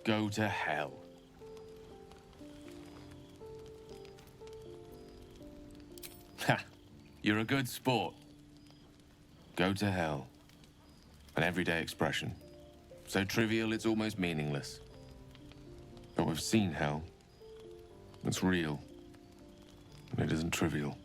Go to hell. Ha! You're a good sport. Go to hell. An everyday expression. So trivial it's almost meaningless. But we've seen hell. It's real. And it isn't trivial.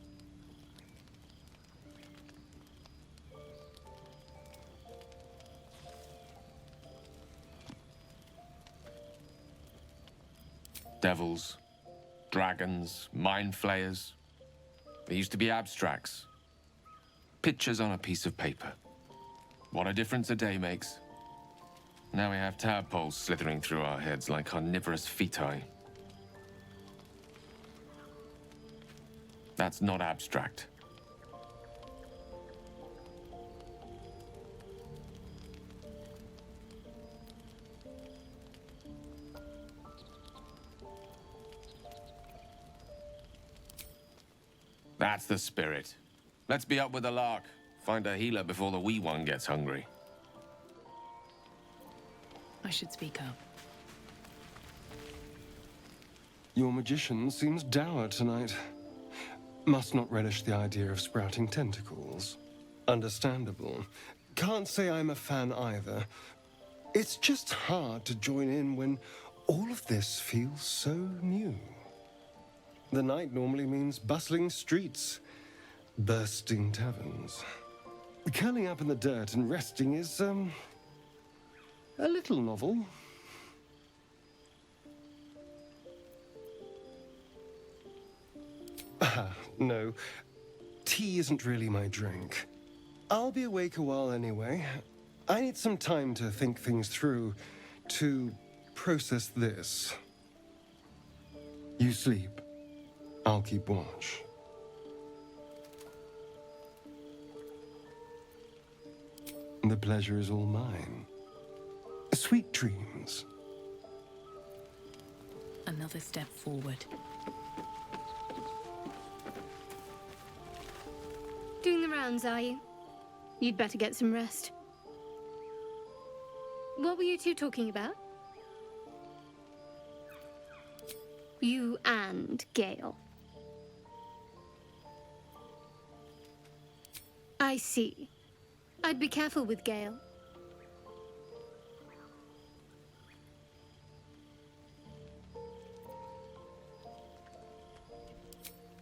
Devils, dragons, mind flayers. They used to be abstracts. Pictures on a piece of paper. What a difference a day makes. Now we have tadpoles slithering through our heads like carnivorous feti. That's not abstract. That's the spirit. Let's be up with the lark. Find a healer before the wee one gets hungry. I should speak up. Your magician seems dour tonight. Must not relish the idea of sprouting tentacles. Understandable. Can't say I'm a fan either. It's just hard to join in when all of this feels so new. The night normally means bustling streets, bursting taverns. Curling up in the dirt and resting is, a little novel. No. Tea isn't really my drink. I'll be awake a while anyway. I need some time to think things through, to process this. You sleep. I'll keep watch. The pleasure is all mine. Sweet dreams. Another step forward. Doing the rounds, are you? You'd better get some rest. What were you two talking about? You and Gale. I see. I'd be careful with Gale.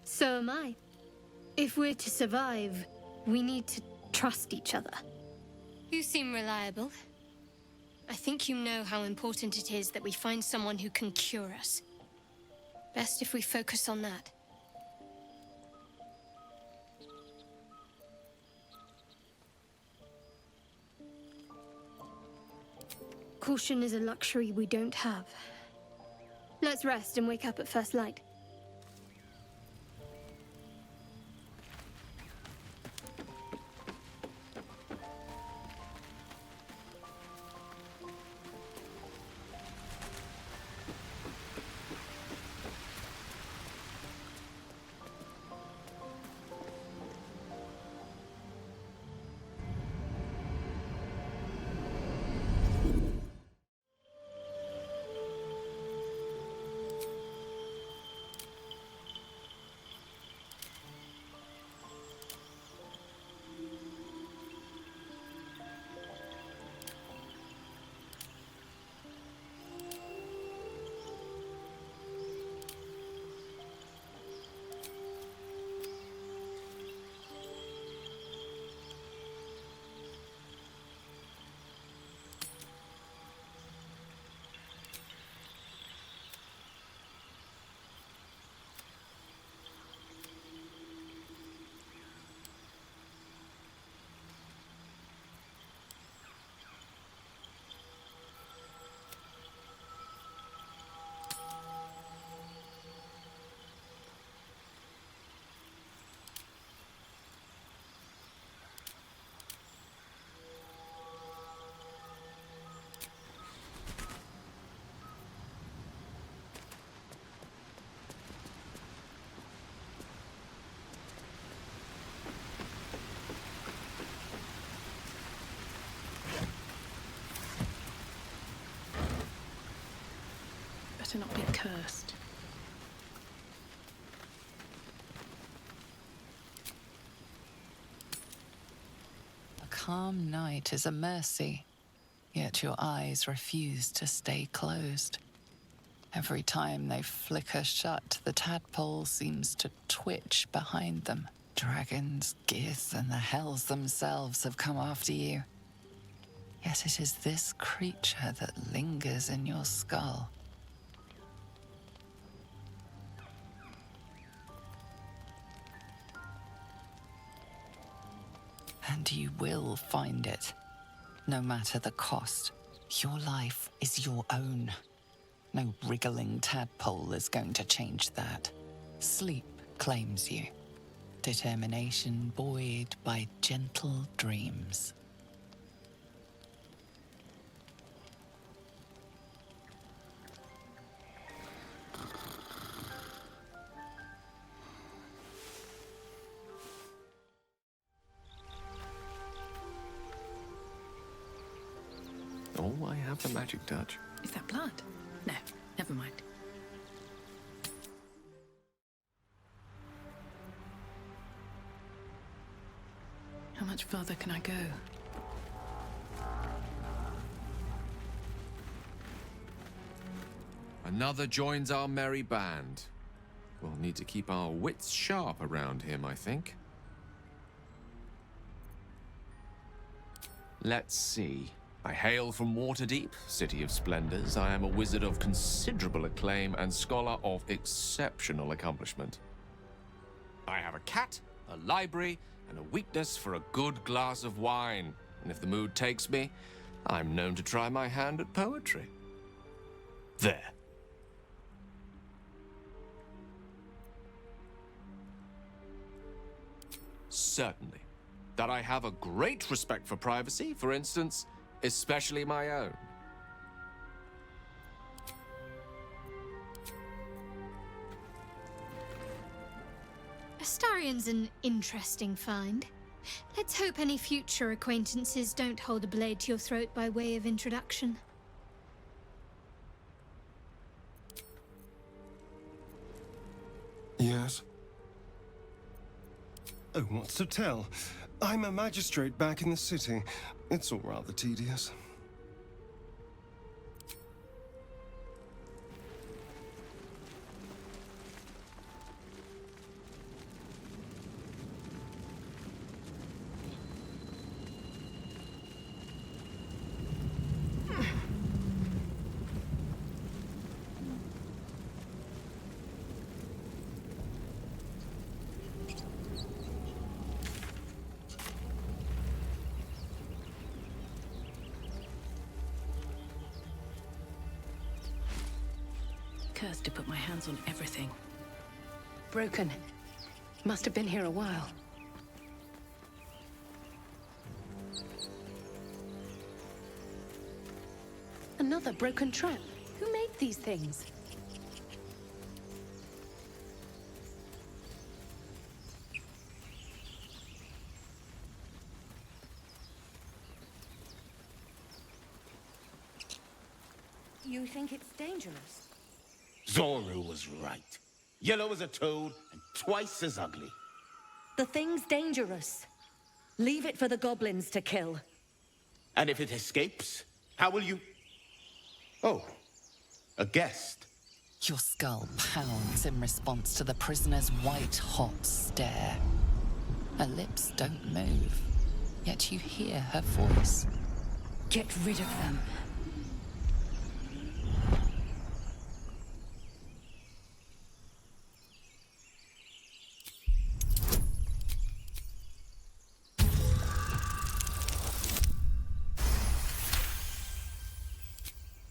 So am I. If we're to survive, we need to trust each other. You seem reliable. I think you know how important it is that we find someone who can cure us. Best if we focus on that. Caution is a luxury we don't have. Let's rest and wake up at first light. to not be cursed. A calm night is a mercy, yet your eyes refuse to stay closed. Every time they flicker shut, the tadpole seems to twitch behind them. Dragons, geese, and the hells themselves have come after you. Yet it is this creature that lingers in your skull. And you will find it, no matter the cost. Your life is your own. No wriggling tadpole is going to change that. Sleep claims you. Determination buoyed by gentle dreams. Oh, I have the magic touch. Is that blood? No, never mind. How much further can I go? Another joins our merry band. We'll need to keep our wits sharp around him, I think. Let's see. I hail from Waterdeep, City of Splendors. I am a wizard of considerable acclaim and scholar of exceptional accomplishment. I have a cat, a library, and a weakness for a good glass of wine. And if the mood takes me, I'm known to try my hand at poetry. There. Certainly. That I have a great respect for privacy, for instance, especially my own. Astarion's an interesting find. Let's hope any future acquaintances don't hold a blade to your throat by way of introduction. Yes? Oh, what's to tell? I'm a magistrate back in the city. It's all rather tedious. Cursed to put my hands on everything. Broken. Must have been here a while. Another broken trap. Who made these things? You think it's dangerous? Zoru was right. Yellow as a toad and twice as ugly. The thing's dangerous. Leave it for the goblins to kill. And if it escapes, how will you... Oh, a guest. Your skull pounds in response to the prisoner's white-hot stare. Her lips don't move, yet you hear her voice. Get rid of them.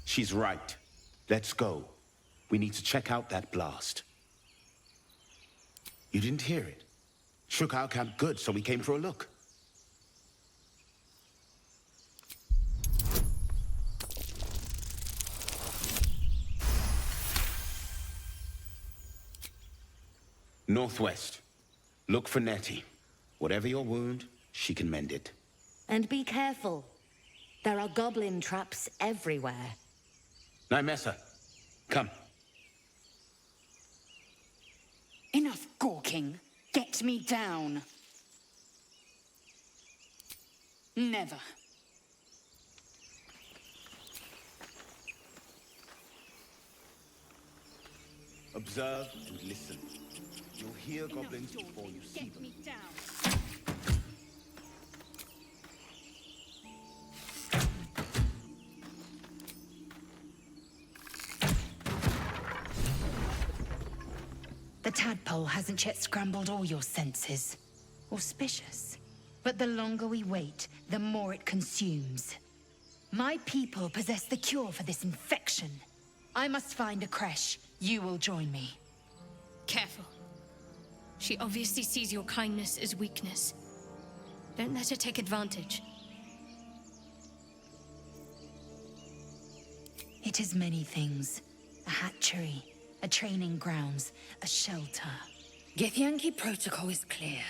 She's right. Let's go. We need to check out that blast. You didn't hear it? Shook our camp good, so we came for a look. Northwest. Look for Nettie. Whatever your wound, she can mend it. And be careful. There are goblin traps everywhere. Nymessa, come. thinking? Get me down. Never. Observe and listen. You'll hear goblins before you see Get them. me down. The tadpole hasn't yet scrambled all your senses. Auspicious. But the longer we wait, the more it consumes. My people possess the cure for this infection. I must find a creche. You will join me. Careful. She obviously sees your kindness as weakness. Don't let her take advantage. It is many things. A hatchery, a training grounds, a shelter. Githyanki protocol is clear.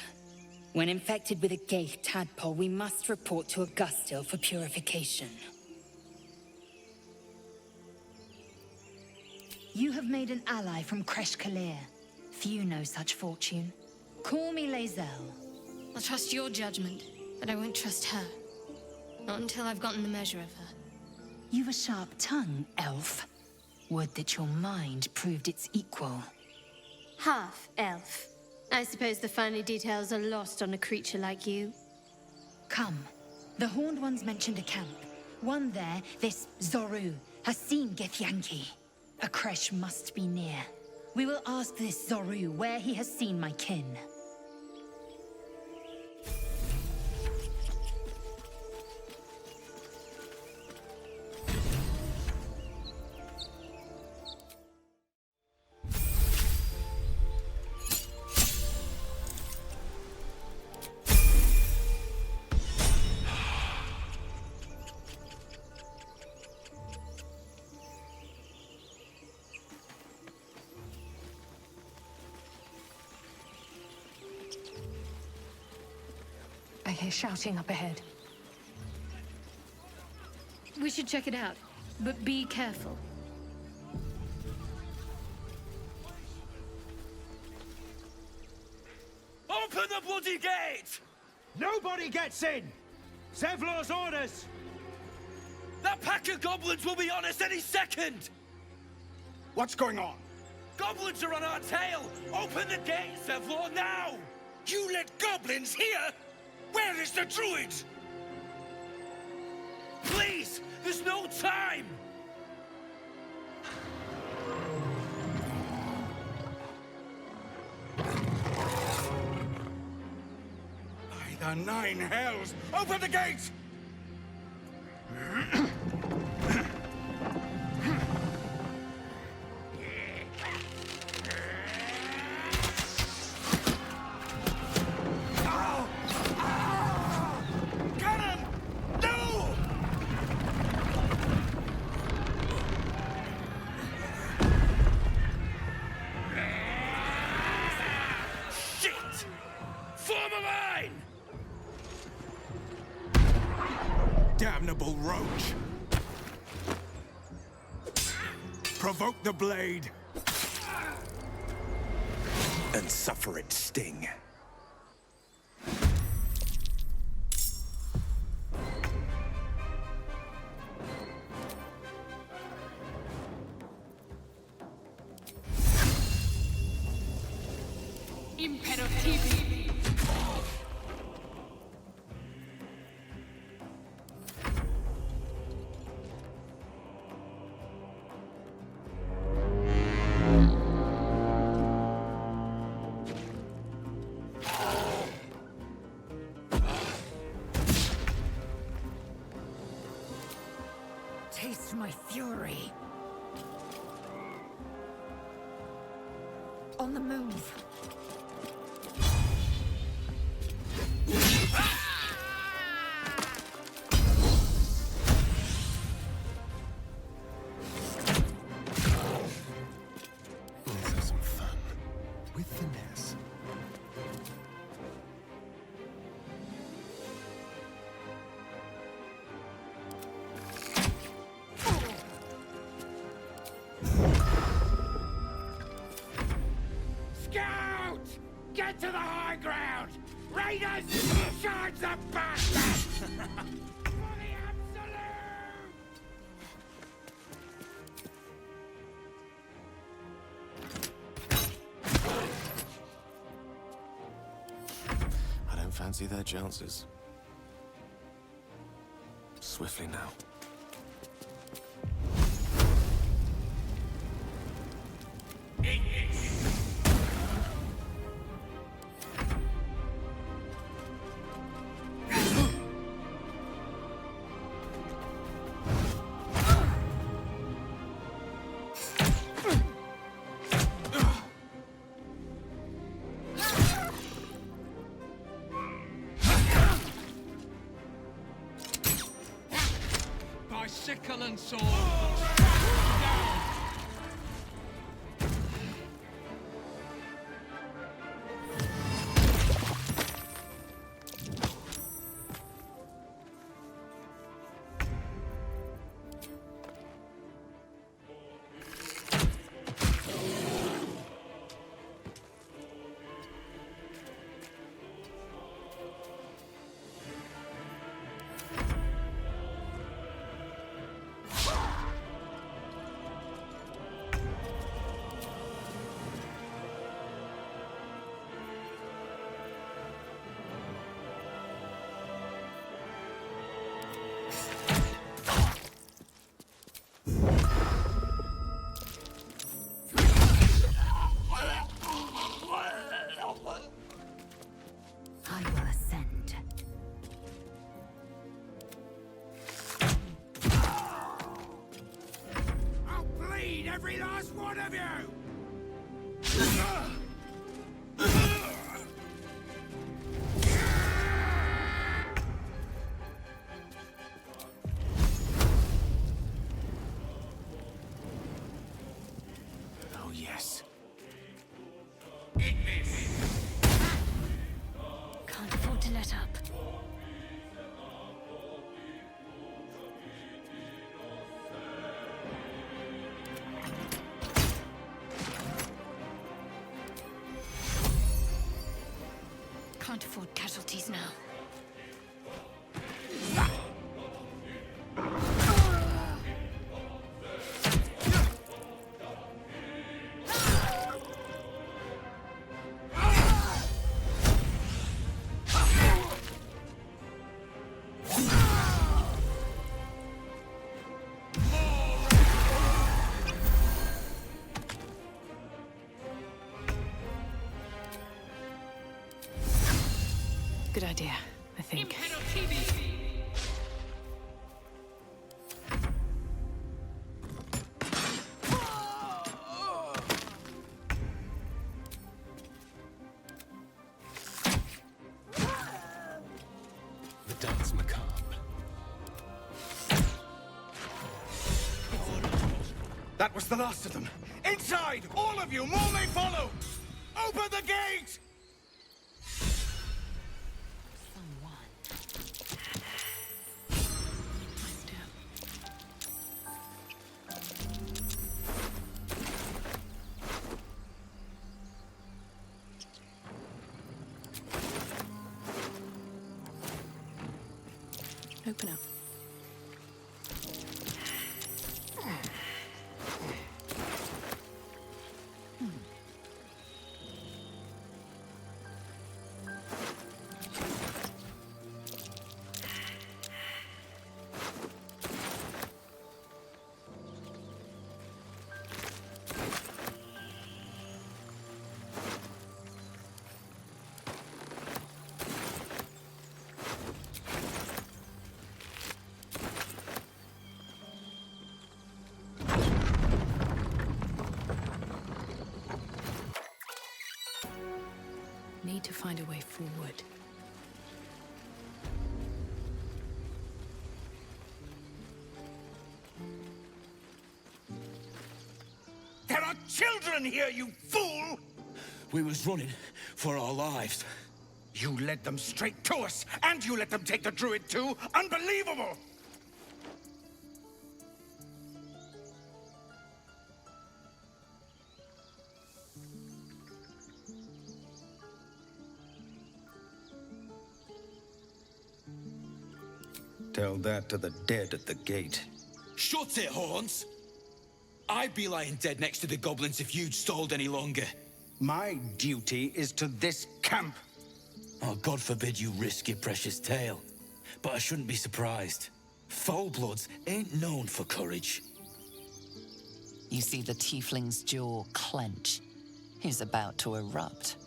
When infected with a gay tadpole, we must report to Augustil for purification. You have made an ally from Kresh Kalir. Few know such fortune. Call me Lae'zel. I'll trust your judgment, but I won't trust her. Not until I've gotten the measure of her. You've a sharp tongue, elf. Would that your mind proved its equal. Half elf. I suppose the finer details are lost on a creature like you. Come. The Horned Ones mentioned a camp. One there, this Zoru, has seen Githyanki. A creche must be near. We will ask this Zoru where he has seen my kin. I hear shouting up ahead. We should check it out, but be careful. Open the bloody gate! Nobody gets in! Zevlor's orders! That pack of goblins will be on us any second! What's going on? Goblins are on our tail! Open the gate, Zevlor, now! You let goblins here? Where is the druid? Please! There's no time! By the 9 hells! Open the gate! Damnable roach! Provoke the blade! And suffer its sting. Taste my fury. On the move. Let's have some fun. With finesse. Scout! to the high ground! Raiders, charge the bastards! For the absolute! I don't fancy their chances. Swiftly now. By sickle and sword. I will ascend. I'll bleed every last one of you! Oh, yes. Can't afford to let up. Can't afford casualties now. Good idea, I think. The dance macabre. That was the last of them. Inside! All of you! More may follow! Open the gate! Open up. Need to find a way forward. There are children here, you fool! We was running for our lives. You led them straight to us, and you let them take the druid too? Unbelievable! Tell that to the dead at the gate. Shut it, Horns! I'd be lying dead next to the goblins if you'd stalled any longer. My duty is to this camp. Oh, God forbid you risk your precious tail. But I shouldn't be surprised. Foulbloods ain't known for courage. You see the tiefling's jaw clench. He's about to erupt.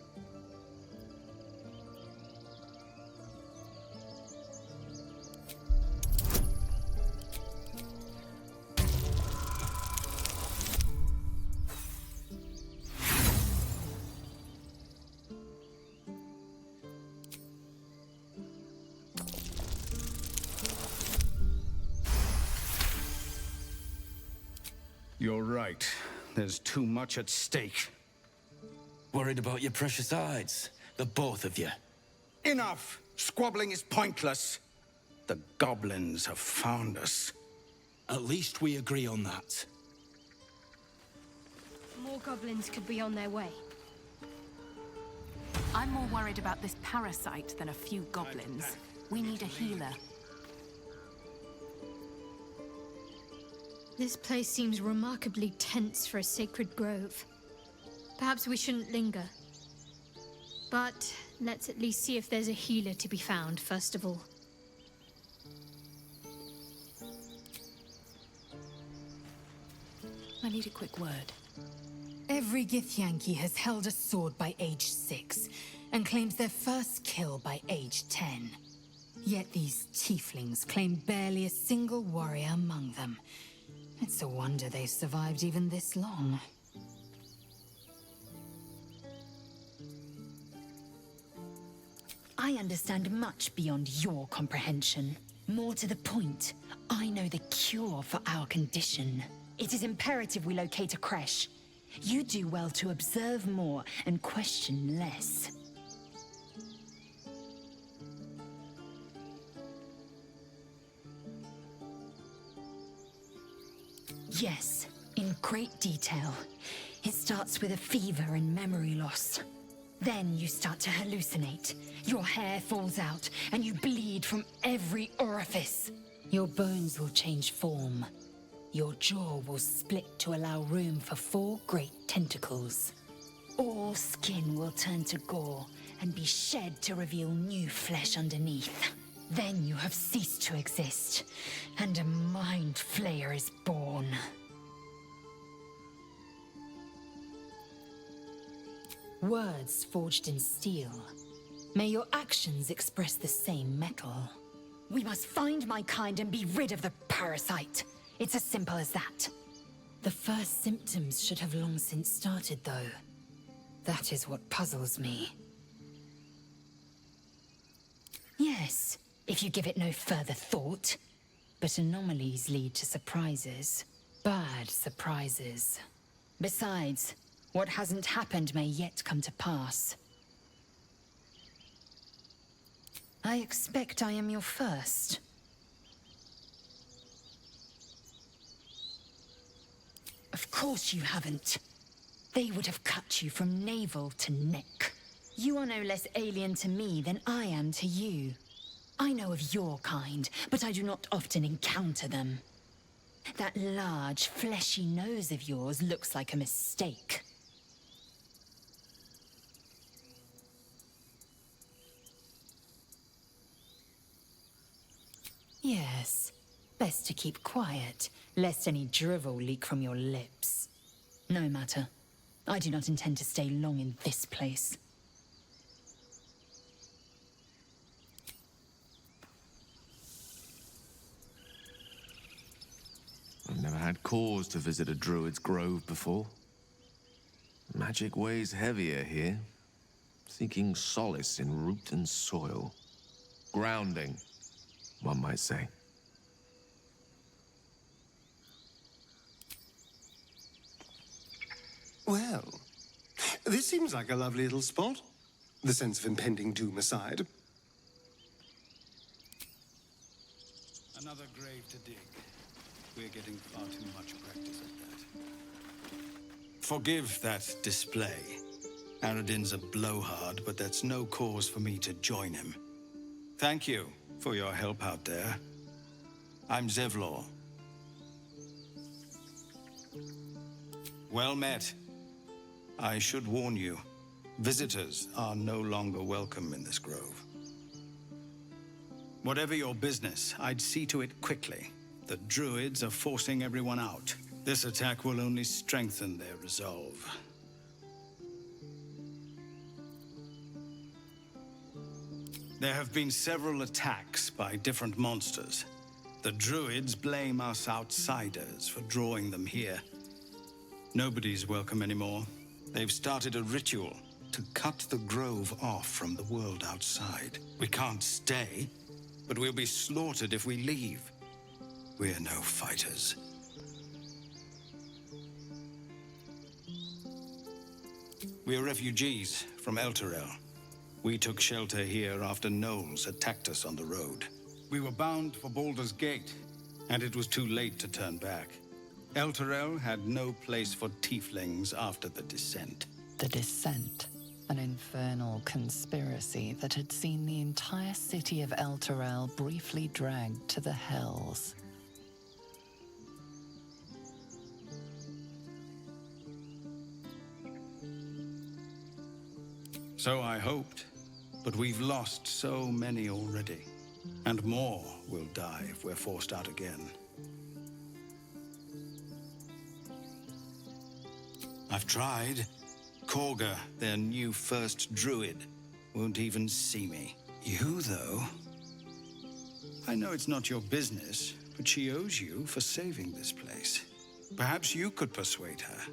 You're right. There's too much at stake. Worried about your precious hides, the both of you. Enough! Squabbling is pointless. The goblins have found us. At least we agree on that. More goblins could be on their way. I'm more worried about this parasite than a few goblins. We need a healer. This place seems remarkably tense for a sacred grove. Perhaps we shouldn't linger. But let's at least see if there's a healer to be found, first of all. I need a quick word. Every Githyanki has held a sword by age 6, and claims their first kill by age 10. Yet these tieflings claim barely a single warrior among them. It's a wonder they've survived even this long. I understand much beyond your comprehension. More to the point, I know the cure for our condition. It is imperative we locate a creche. You do well to observe more and question less. Yes, in great detail. It starts with a fever and memory loss. Then you start to hallucinate. Your hair falls out, and you bleed from every orifice. Your bones will change form. Your jaw will split to allow room for 4 great tentacles. All skin will turn to gore and be shed to reveal new flesh underneath. Then you have ceased to exist, and a mind flayer is born. Words forged in steel. May your actions express the same metal. We must find my kind and be rid of the parasite. It's as simple as that. The first symptoms should have long since started, though. That is what puzzles me. Yes, if you give it no further thought. But anomalies lead to surprises. Bad surprises. Besides, what hasn't happened may yet come to pass. I expect I am your first. Of course you haven't. They would have cut you from navel to neck. You are no less alien to me than I am to you. I know of your kind, but I do not often encounter them. That large, fleshy nose of yours looks like a mistake. Yes, best to keep quiet, lest any drivel leak from your lips. No matter. I do not intend to stay long in this place. I've never had cause to visit a druid's grove before. Magic weighs heavier here, seeking solace in root and soil. Grounding, one might say. Well, this seems like a lovely little spot. The sense of impending doom aside. Another grave to dig. We're getting far too much practice at that. Forgive that display. Aradin's a blowhard, but that's no cause for me to join him. Thank you for your help out there. I'm Zevlor. Well met. I should warn you, visitors are no longer welcome in this grove. Whatever your business, I'd see to it quickly. The druids are forcing everyone out. This attack will only strengthen their resolve. There have been several attacks by different monsters. The druids blame us outsiders for drawing them here. Nobody's welcome anymore. They've started a ritual to cut the grove off from the world outside. We can't stay, but we'll be slaughtered if we leave. We're no fighters. We're refugees from Elturel. We took shelter here after gnolls attacked us on the road. We were bound for Baldur's Gate, and it was too late to turn back. Elturel had no place for tieflings after the Descent. The Descent, an infernal conspiracy that had seen the entire city of Elturel briefly dragged to the Hells. So I hoped, but we've lost so many already. And more will die if we're forced out again. I've tried. Korga, their new first druid, won't even see me. You, though? I know it's not your business, but she owes you for saving this place. Perhaps you could persuade her.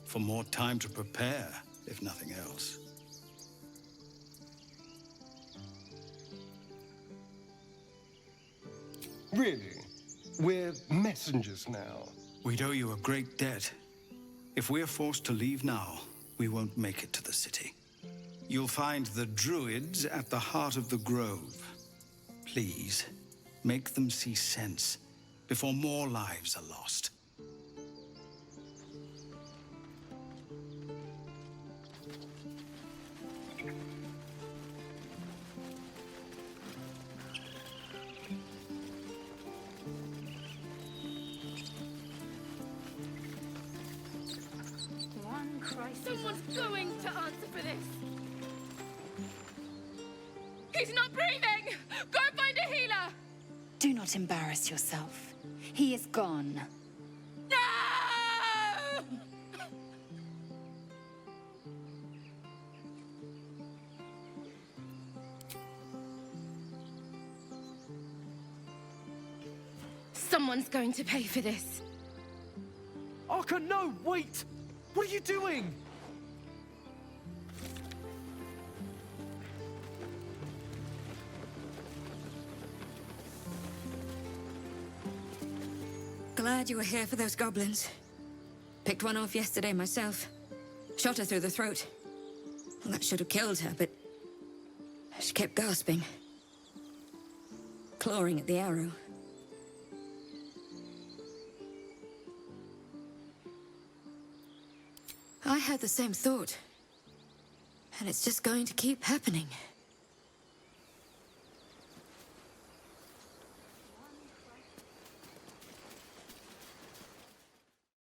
For more time to prepare, if nothing else. Really? We're messengers now. We'd owe you a great debt. If we're forced to leave now, we won't make it to the city. You'll find the druids at the heart of the grove. Please, make them see sense before more lives are lost. Someone's going to answer for this! He's not breathing! Go find a healer! Do not embarrass yourself. He is gone. No! Someone's going to pay for this. Arka, no! Wait! What are you doing? Glad you were here for those goblins. Picked one off yesterday myself. Shot her through the throat. Well, that should have killed her, but she kept gasping. Clawing at the arrow. I had the same thought. And it's just going to keep happening.